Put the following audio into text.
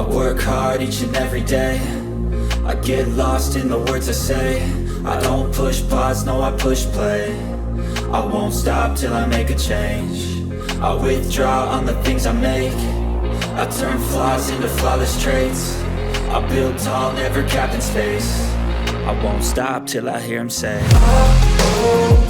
I work hard each and every day. I get lost in the words I say. I don't push pause, no, I push play. I won't stop till I make a change. I withdraw on the things I make. I turn flaws into flawless traits. I build tall, never capped in space. I won't stop till I hear him say, oh, oh.